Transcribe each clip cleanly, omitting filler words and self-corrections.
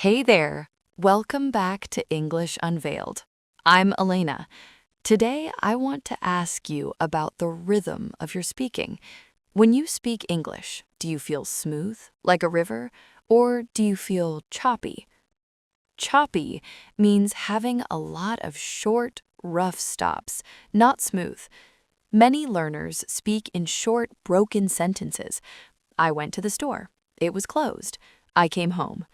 Hey there! Welcome back to English Unveiled. I'm Elena. Today, I want to ask you about the rhythm of your speaking. When you speak English, do you feel smooth, like a river, or do you feel choppy? Choppy means having a lot of short, rough stops, not smooth. Many learners speak in short, broken sentences. I went to the store. It was closed. I came home.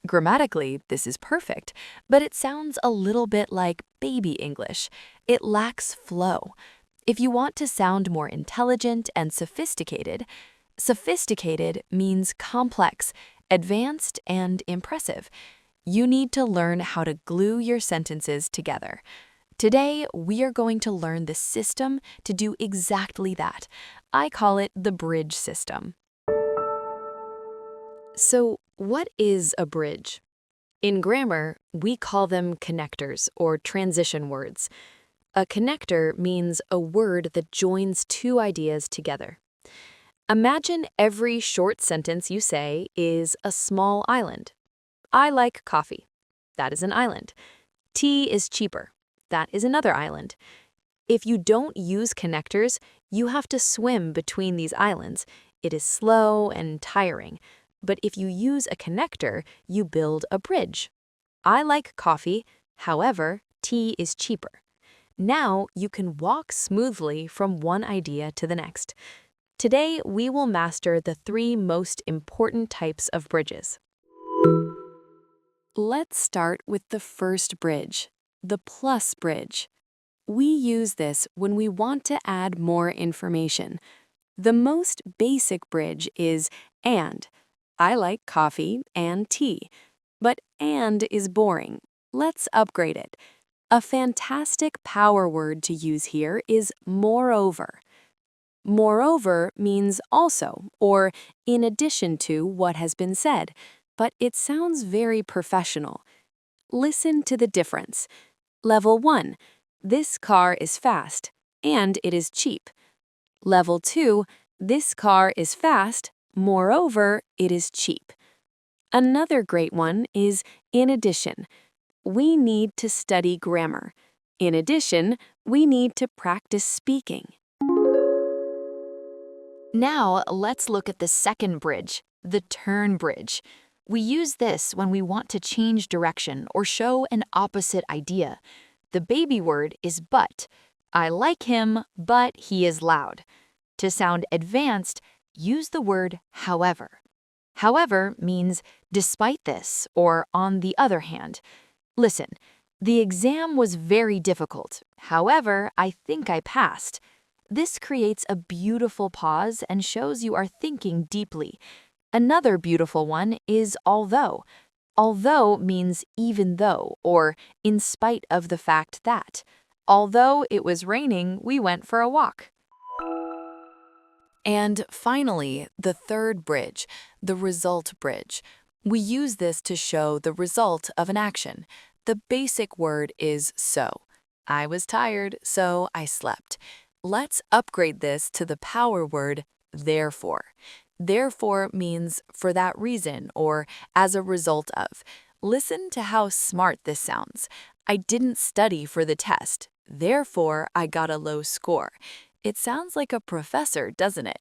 Grammatically, this is perfect, but it sounds a little bit like baby English. It lacks flow. If you want to sound more intelligent and sophisticated means complex, advanced, and impressive. You need to learn how to glue your sentences together. Today, we are going to learn the system to do exactly that. I call it the bridge system. So, what is a bridge? In grammar, we call them connectors or transition words. A connector means a word that joins two ideas together. Imagine every short sentence you say is a small island. I like coffee. That is an island. Tea is cheaper. That is another island. If you don't use connectors, you have to swim between these islands. It is slow and tiring. But if you use a connector, you build a bridge. I like coffee, however, tea is cheaper. Now you can walk smoothly from one idea to the next. Today, we will master the three most important types of bridges. Let's start with the first bridge, the plus bridge. We use this when we want to add more information. The most basic bridge is and. I like coffee and tea. But and is boring. Let's upgrade it. A fantastic power word to use here is moreover. Moreover means also or in addition to what has been said, but it sounds very professional. Listen to the difference. Level 1, this car is fast and it is cheap. Level 2, this car is fast, moreover, it is cheap. Another great one is in addition. We need to study grammar. In addition, we need to practice speaking. Now, let's look at the second bridge, the turn bridge. We use this when we want to change direction or show an opposite idea. The baby word is but. I like him, but he is loud. To sound advanced, use the word however. However means despite this or on the other hand. Listen, the exam was very difficult. However, I think I passed. This creates a beautiful pause and shows you are thinking deeply. Another beautiful one is although. Although means even though or in spite of the fact that. Although it was raining, we went for a walk. And finally, the third bridge, the result bridge. We use this to show the result of an action. The basic word is so. I was tired, so I slept. Let's upgrade this to the power word therefore. Therefore means for that reason or as a result of. Listen to how smart this sounds. I didn't study for the test. Therefore, I got a low score. It sounds like a professor, doesn't it?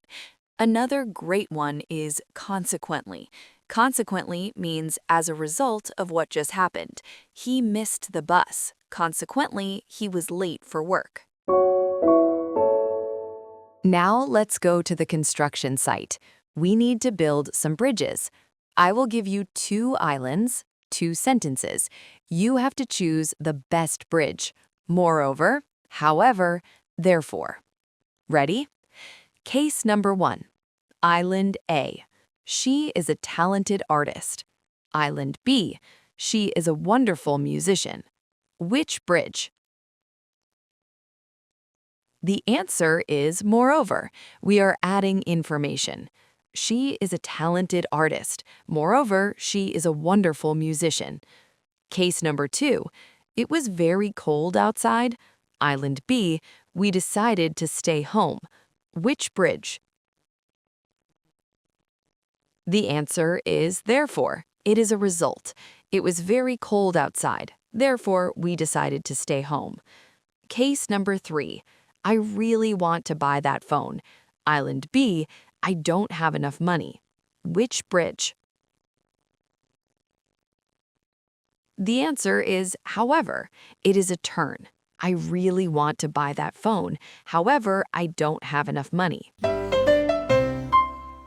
Another great one is consequently. Consequently means as a result of what just happened. He missed the bus. Consequently, he was late for work. Now let's go to the construction site. We need to build some bridges. I will give you 2 islands, 2 sentences. You have to choose the best bridge. Moreover, however, therefore. Ready? Case number 1. Island A. She is a talented artist. Island B. She is a wonderful musician. Which bridge? The answer is moreover. We are adding information. She is a talented artist. Moreover, she is a wonderful musician. Case number 2. It was very cold outside. Island B. We decided to stay home. Which bridge? The answer is therefore. It is a result. It was very cold outside. Therefore, we decided to stay home. Case number 3. I really want to buy that phone. Island B. I don't have enough money. Which bridge? The answer is however. It is a turn. I really want to buy that phone. However, I don't have enough money.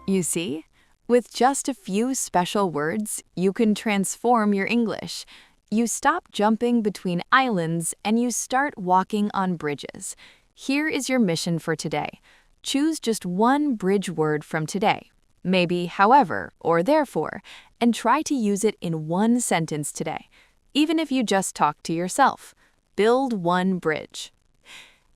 You see? With just a few special words, you can transform your English. You stop jumping between islands and you start walking on bridges. Here is your mission for today. Choose just one bridge word from today, maybe however or therefore, and try to use it in one sentence today, even if you just talk to yourself. Build one bridge.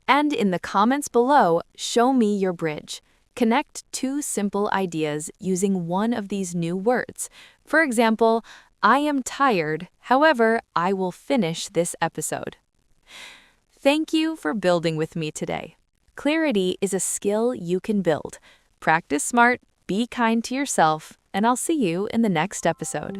And in the comments below, show me your bridge. Connect 2 simple ideas using one of these new words. For example, I am tired, however, I will finish this episode. Thank you for building with me today. Clarity is a skill you can build. Practice smart, be kind to yourself, and I'll see you in the next episode.